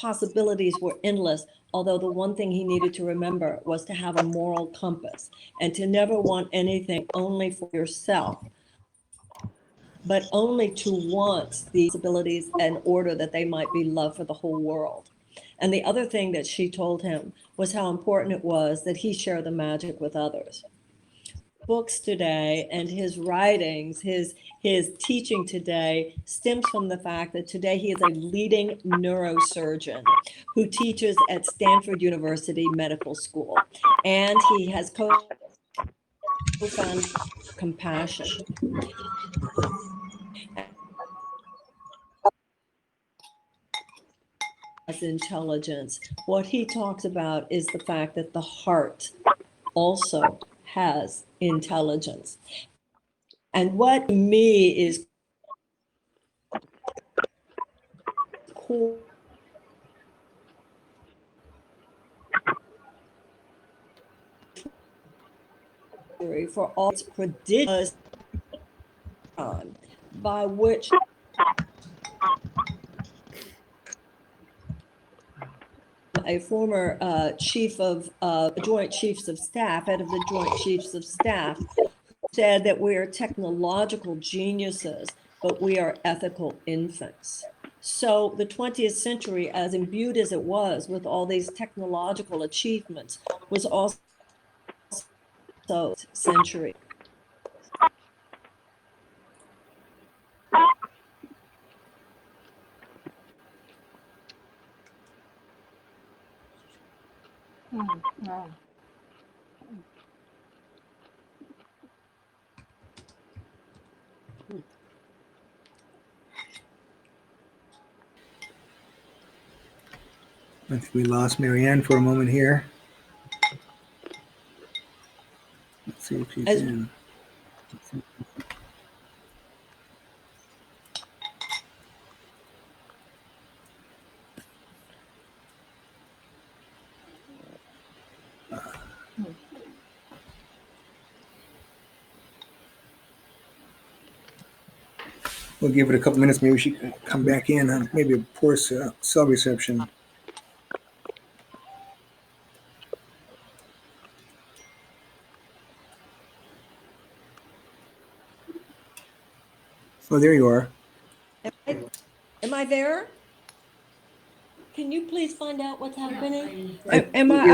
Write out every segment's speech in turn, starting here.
possibilities were endless, although the one thing he needed to remember was to have a moral compass and to never want anything only for yourself, but only to want these abilities in order that they might be loved for the whole world. And the other thing that she told him was how important it was that he share the magic with others. Books today and his writings, his teaching today stems from the fact that today he is a leading neurosurgeon who teaches at Stanford University Medical School. And he has co-founded Compassion. As intelligence, what he talks about is the fact that the heart also has intelligence. And what to me is core for all its prodigious by which a former chief of Joint Chiefs of Staff, head of the Joint Chiefs of Staff, said that we are technological geniuses, but we are ethical infants. So the 20th century, as imbued as it was with all these technological achievements, was also century. Wow. I think we lost Marianne for a moment here. Let's see if she's in. We'll give it a couple minutes. Maybe she can come back in. Maybe a poor cell reception. Oh, there you are. Am I there? Can you please find out what's happening? I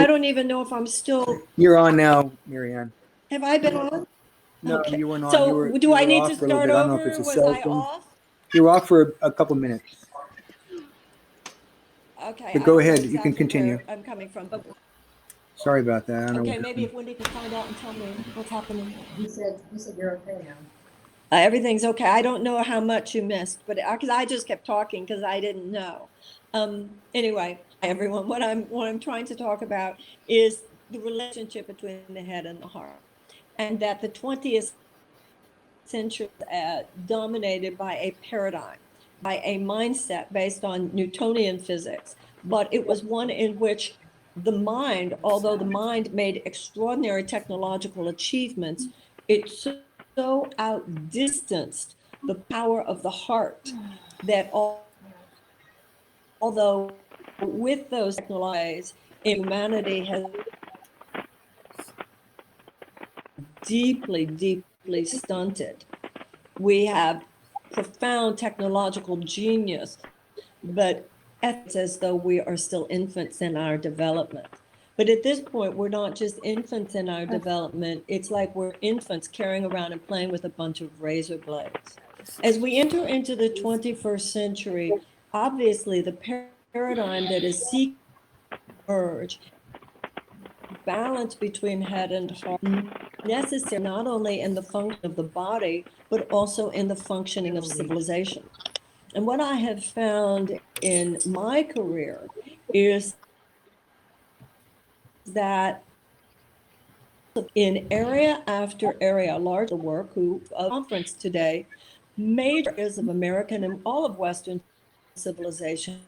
don't even know if I'm still. You're on now, Marianne. Have I been on? No, okay. you weren't on. So do I need to start over? I don't know if it's a cell phone. Off? You were off for a couple minutes. Okay. But go ahead. You can continue. I'm coming from. But sorry about that. I don't know. Okay, maybe if Wendy can find out and tell me what's happening. You said you're okay now. Everything's okay. I don't know how much you missed, but because I just kept talking because I didn't know. Anyway, everyone, what I'm trying to talk about is the relationship between the head and the heart, and that the 20th century dominated by a paradigm, by a mindset based on Newtonian physics, but it was one in which the mind, although the mind made extraordinary technological achievements, it so outdistanced the power of the heart that although with those technologies, humanity has deeply stunted. We have profound technological genius, but it's as though we are still infants in our development. But at this point, we're not just infants in our development. It's like we're infants carrying around and playing with a bunch of razor blades. As we enter into the 21st century, obviously the paradigm that is seeking to merge balance between head and heart necessary not only in the function of the body, but also in the functioning of civilization. And what I have found in my career is that in area after area, large work, a conference today, major areas of American and all of Western civilization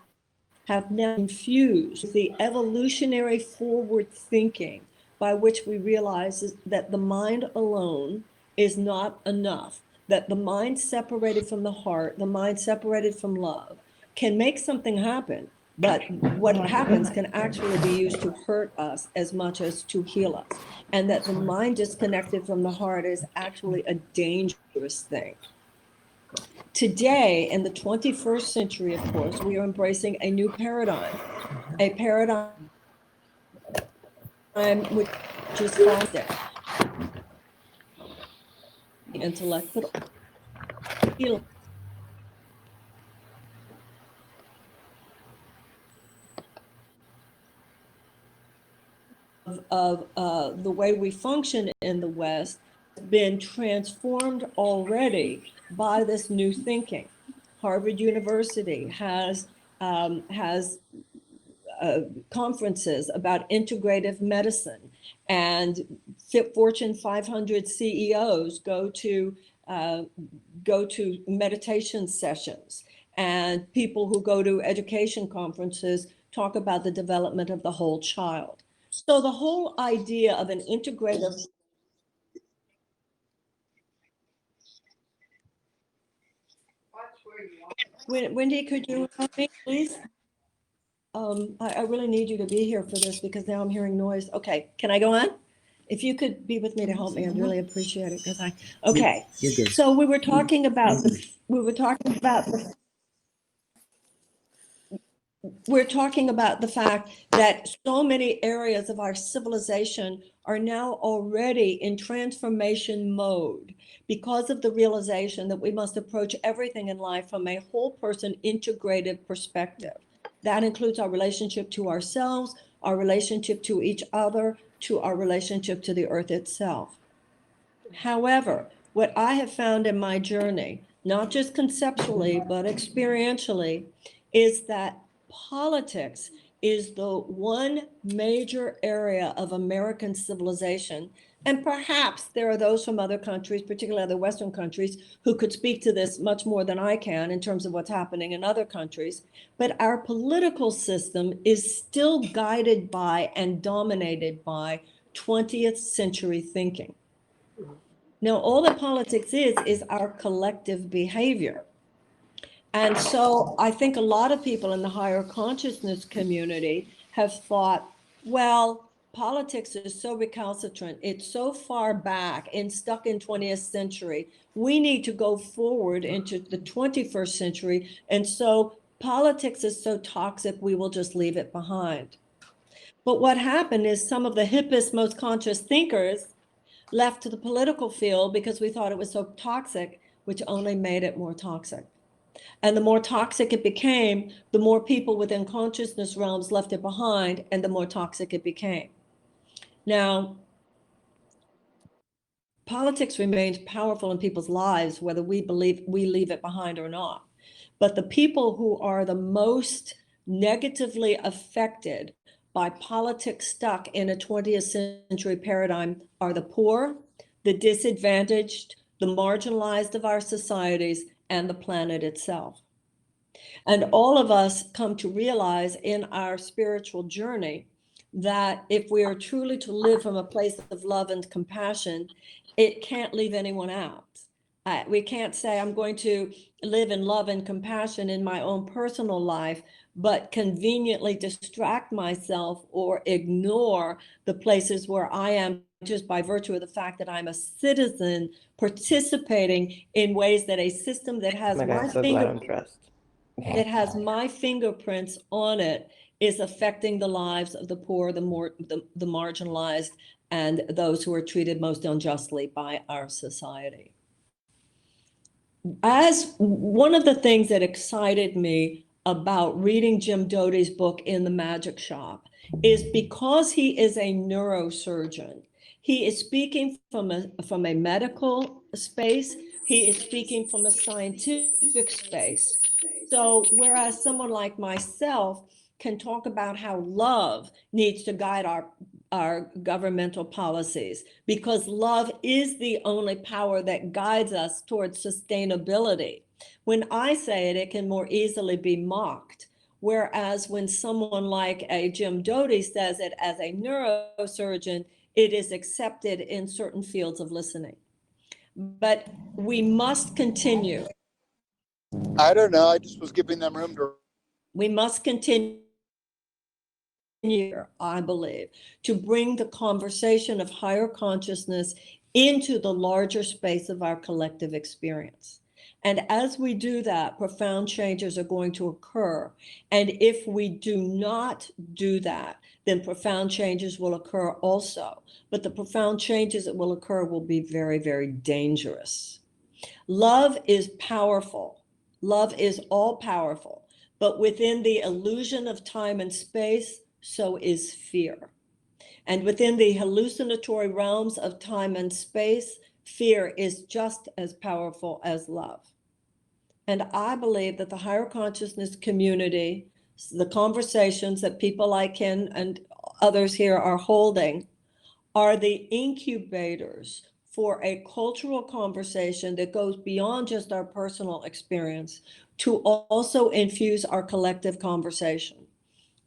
have now infused the evolutionary forward thinking by which we realize that the mind alone is not enough, that the mind separated from the heart, the mind separated from love, can make something happen, But what happens can actually be used to hurt us as much as to heal us. And that the mind disconnected from the heart is actually a dangerous thing. Today, in the 21st century, of course, we are embracing a new paradigm, a paradigm which is founded intellect, but healing of the way we function in the West has been transformed already by this new thinking. Harvard University has conferences about integrative medicine, and Fortune 500 CEOs go to meditation sessions, and people who go to education conferences talk about the development of the whole child. So the whole idea of an integrative Wendy, could you help me, please? I really need you to be here for this because now I'm hearing noise. Okay, can I go on? If you could be with me to help me, I'd really appreciate it because okay. You're good. So we were talking about we're talking about the fact that so many areas of our civilization are now already in transformation mode because of the realization that we must approach everything in life from a whole person integrated perspective. That includes our relationship to ourselves, our relationship to each other, to our relationship to the earth itself. However, what I have found in my journey, not just conceptually, but experientially, is that politics is the one major area of American civilization. And perhaps there are those from other countries, particularly other Western countries, who could speak to this much more than I can in terms of what's happening in other countries. But our political system is still guided by and dominated by 20th century thinking. Now, all that politics is our collective behavior. And so I think a lot of people in the higher consciousness community have thought, well, politics is so recalcitrant. It's so far back and stuck in 20th century. We need to go forward into the 21st century. And so politics is so toxic, we will just leave it behind. But what happened is some of the hippest, most conscious thinkers left to the political field because we thought it was so toxic, which only made it more toxic. And the more toxic it became, the more people within consciousness realms left it behind, and the more toxic it became. Now, politics remains powerful in people's lives, whether we believe we leave it behind or not. But the people who are the most negatively affected by politics stuck in a 20th century paradigm are the poor, the disadvantaged, the marginalized of our societies, and the planet itself. And all of us come to realize in our spiritual journey that if we are truly to live from a place of love and compassion, it can't leave anyone out. We can't say, I'm going to live in love and compassion in my own personal life, but conveniently distract myself or ignore the places where I am just by virtue of the fact that I'm a citizen participating in ways that a system that has Oh my God, I'm so glad I'm dressed. that has my fingerprints on it is affecting the lives of the poor, the marginalized, and those who are treated most unjustly by our society. As one of the things that excited me about reading Jim Doty's book In the Magic Shop is because he is a neurosurgeon. He is speaking from a medical space. He is speaking from a scientific space. So whereas someone like myself can talk about how love needs to guide our governmental policies, because love is the only power that guides us towards sustainability. When I say it, it can more easily be mocked. Whereas when someone like a Jim Doty says it as a neurosurgeon, it is accepted in certain fields of listening. But we must continue. I don't know. I just was giving them room to. We must continue continue, I believe, to bring the conversation of higher consciousness into the larger space of our collective experience. And as we do that, profound changes are going to occur. And if we do not do that, then profound changes will occur also. But the profound changes that will occur will be very, very dangerous. Love is powerful. Love is all powerful. But within the illusion of time and space, so is fear. And within the hallucinatory realms of time and space, fear is just as powerful as love. And I believe that the higher consciousness community, the conversations that people like Ken and others here are holding, are the incubators for a cultural conversation that goes beyond just our personal experience to also infuse our collective conversation.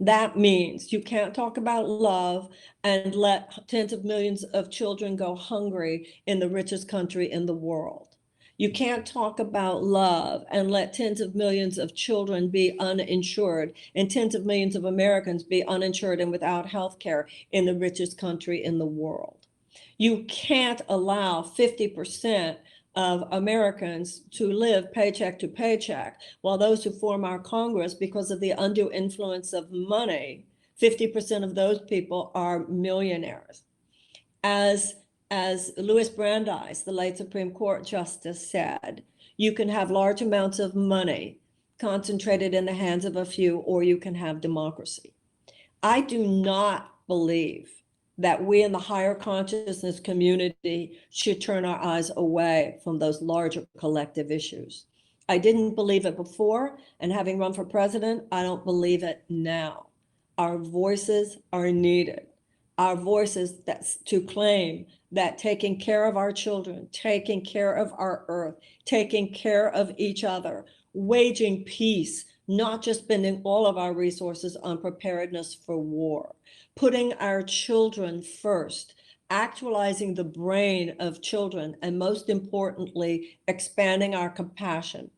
That means you can't talk about love and let tens of millions of children go hungry in the richest country in the world. You can't talk about love and let tens of millions of children be uninsured and tens of millions of Americans be uninsured and without health care in the richest country in the world. You can't allow 50% of Americans to live paycheck to paycheck, while those who form our Congress, because of the undue influence of money, 50% of those people are millionaires. As Louis Brandeis, the late Supreme Court Justice, said, you can have large amounts of money concentrated in the hands of a few, or you can have democracy. I do not believe that we in the higher consciousness community should turn our eyes away from those larger collective issues. I didn't believe it before, and having run for president, I don't believe it now. Our voices are needed. Our voices that's to claim that taking care of our children, taking care of our earth, taking care of each other, waging peace, not just spending all of our resources on preparedness for war, putting our children first, actualizing the brain of children, and most importantly, expanding our compassion.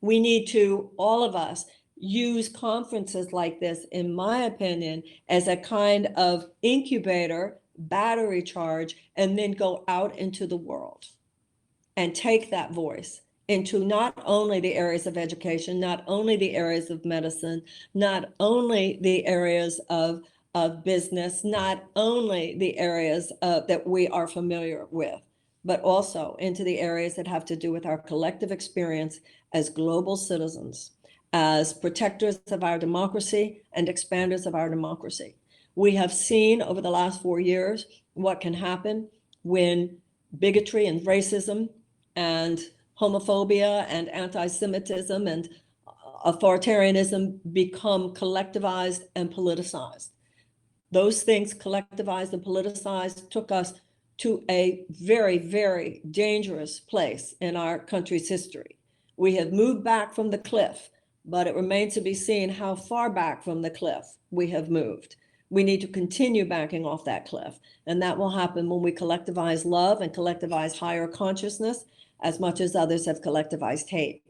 We need to, all of us, use conferences like this, in my opinion, as a kind of incubator, battery charge, and then go out into the world and take that voice into not only the areas of education, not only the areas of medicine, not only the areas of business, not only the areas that we are familiar with, but also into the areas that have to do with our collective experience as global citizens, as protectors of our democracy and expanders of our democracy. We have seen over the last 4 years what can happen when bigotry and racism and homophobia and anti-Semitism and authoritarianism become collectivized and politicized. Those things, collectivized and politicized, took us to a very, very dangerous place in our country's history. We have moved back from the cliff, but it remains to be seen how far back from the cliff we have moved. We need to continue backing off that cliff, and that will happen when we collectivize love and collectivize higher consciousness as much as others have collectivized hate.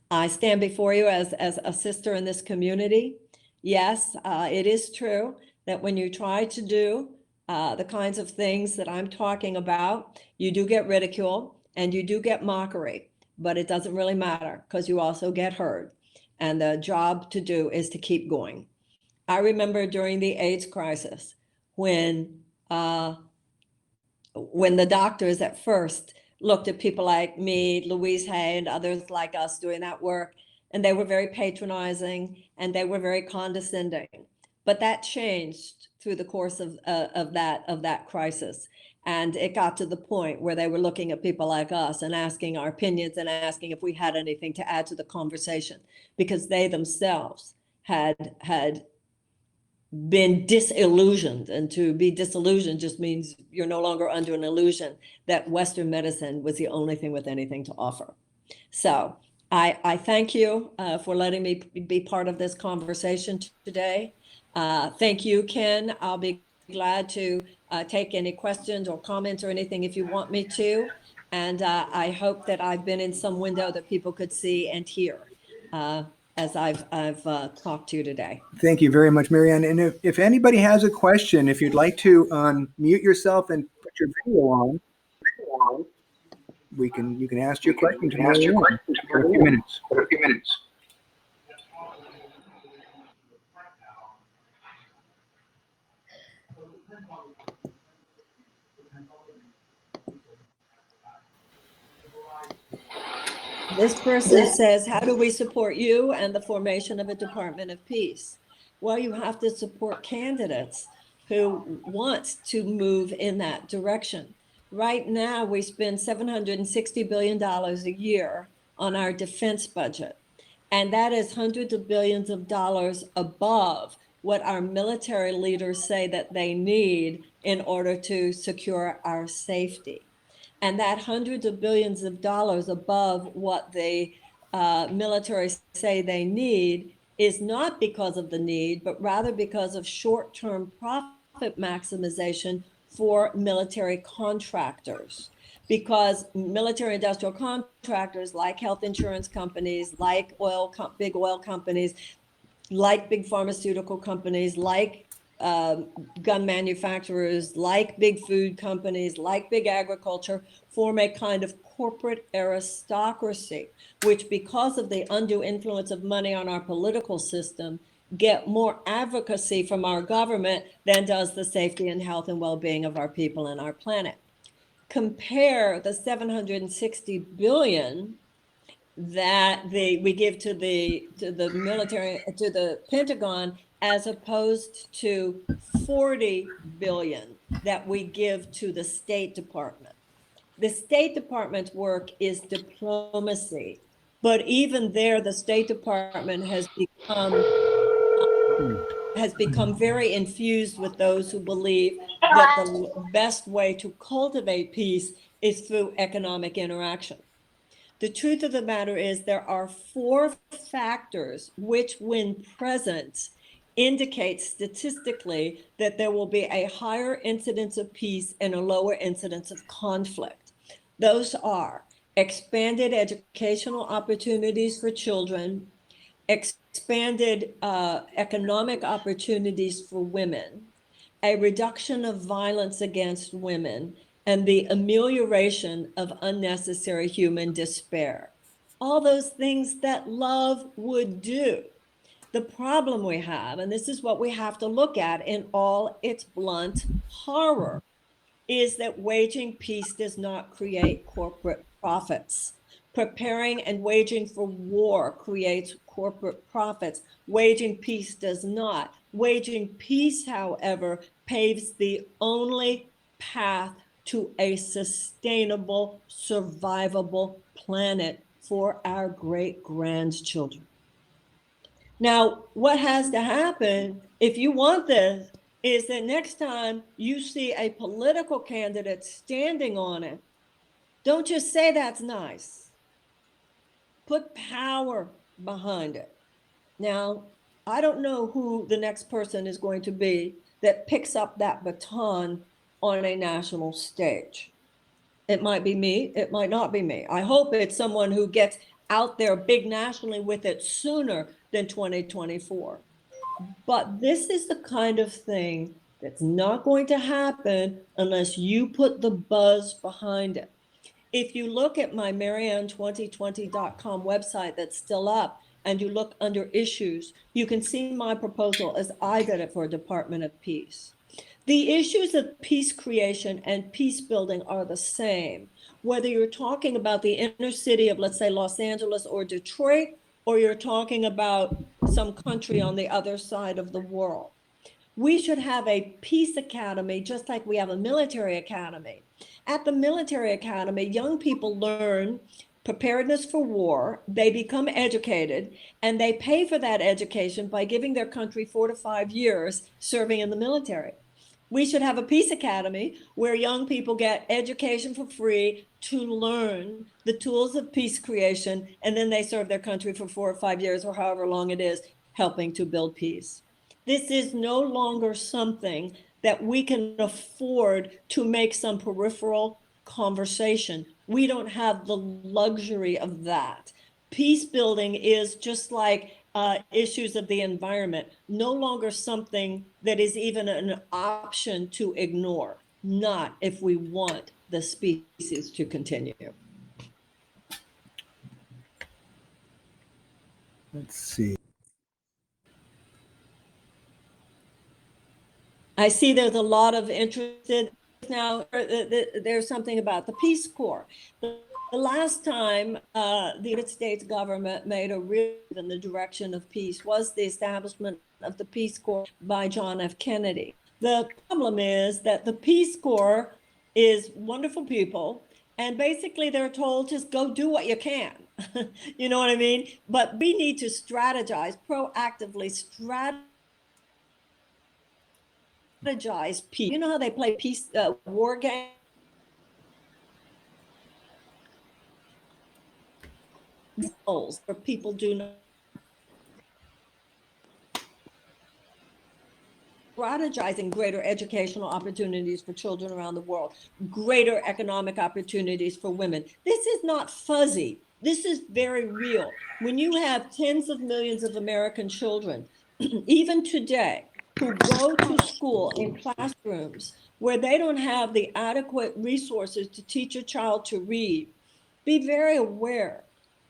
I stand before you as a sister in this community. Yes, it is true that when you try to do the kinds of things that I'm talking about, you do get ridicule and you do get mockery, but it doesn't really matter because you also get heard. And the job to do is to keep going. I remember during the AIDS crisis when the doctors at first looked at people like me, Louise Hay, and others like us doing that work, and they were very patronizing and they were very condescending. But that changed through the course of that crisis. And it got to the point where they were looking at people like us and asking our opinions and asking if we had anything to add to the conversation, because they themselves had been disillusioned. And to be disillusioned just means you're no longer under an illusion that Western medicine was the only thing with anything to offer. So I thank you for letting me be part of this conversation today. Thank you, Ken. I'll be glad to take any questions or comments or anything if you want me to. And I hope that I've been in some window that people could see and hear as I've talked to you today. Thank you very much, Marianne. And if anybody has a question, if you'd like to mute yourself and put your video on, you can ask your question to Marianne for a few minutes. This person says, how do we support you and the formation of a Department of Peace? Well, you have to support candidates who want to move in that direction. Right now, we spend $760 billion a year on our defense budget. And that is hundreds of billions of dollars above what our military leaders say that they need in order to secure our safety. And that hundreds of billions of dollars above what the military say they need is not because of the need, but rather because of short-term profit maximization for military contractors. Because military industrial contractors like health insurance companies, like big oil companies, like big pharmaceutical companies, like gun manufacturers, like big food companies, like big agriculture, form a kind of corporate aristocracy, which, because of the undue influence of money on our political system, get more advocacy from our government than does the safety and health and well-being of our people and our planet. Compare the 760 billion that we give to the military, to the Pentagon, as opposed to 40 billion that we give to the State Department. The State Department's work is diplomacy, but even there, the State Department has become very infused with those who believe that the best way to cultivate peace is through economic interaction. The truth of the matter is there are 4 factors which, when present, indicate statistically that there will be a higher incidence of peace and a lower incidence of conflict. Those are expanded educational opportunities for children, expanded economic opportunities for women, a reduction of violence against women, and the amelioration of unnecessary human despair. All those things that love would do. The problem we have, and this is what we have to look at in all its blunt horror, is that waging peace does not create corporate profits. Preparing and waging for war creates corporate profits. Waging peace does not. Waging peace, however, paves the only path to a sustainable, survivable planet for our great-grandchildren. Now, what has to happen if you want this is that next time you see a political candidate standing on it, don't just say that's nice. Put power behind it. Now, I don't know who the next person is going to be that picks up that baton on a national stage. It might be me, it might not be me. I hope it's someone who gets out there big nationally with it sooner than 2024. But this is the kind of thing that's not going to happen unless you put the buzz behind it. If you look at my Marianne2020.com website that's still up, and you look under issues, you can see my proposal as I did it for a Department of Peace. The issues of peace creation and peace building are the same, whether you're talking about the inner city of, let's say, Los Angeles or Detroit, or you're talking about some country on the other side of the world. We should have a peace academy, just like we have a military academy. At the military academy, young people learn preparedness for war, they become educated, and they pay for that education by giving their country 4 to 5 years serving in the military. We should have a peace academy where young people get education for free to learn the tools of peace creation, and then they serve their country for 4 or 5 years or however long it is, helping to build peace. This is no longer something that we can afford to make some peripheral conversation. We don't have the luxury of that. Peace building is just like issues of the environment, no longer something that is even an option to ignore, not if we want the species to continue. Let's see. I see there's a lot of interest in now. There's something about the Peace Corps. The last time the United States government made a move in the direction of peace was the establishment of the Peace Corps by John F. Kennedy. The problem is that the Peace Corps is wonderful people, and basically they're told just go do what you can. You know what I mean? But we need to strategize, proactively strategize peace. You know how they play peace war games? Where people do not strategizing greater educational opportunities for children around the world, greater economic opportunities for women. This is not fuzzy. This is very real. When you have tens of millions of American children, even today, who go to school in classrooms where they don't have the adequate resources to teach a child to read, be very aware.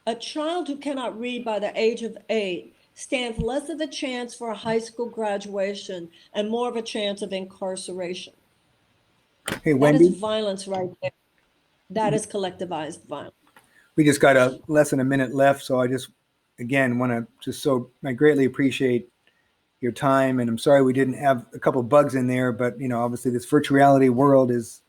A child who cannot read by the age of 8 stands less of a chance for a high school graduation and more of a chance of incarceration. Hey, That Wendy, is violence right there. That is collectivized violence. we just got less than a minute left. So I just, again, want to I greatly appreciate your time. And I'm sorry we didn't have a couple bugs in there, but, obviously this virtual reality world is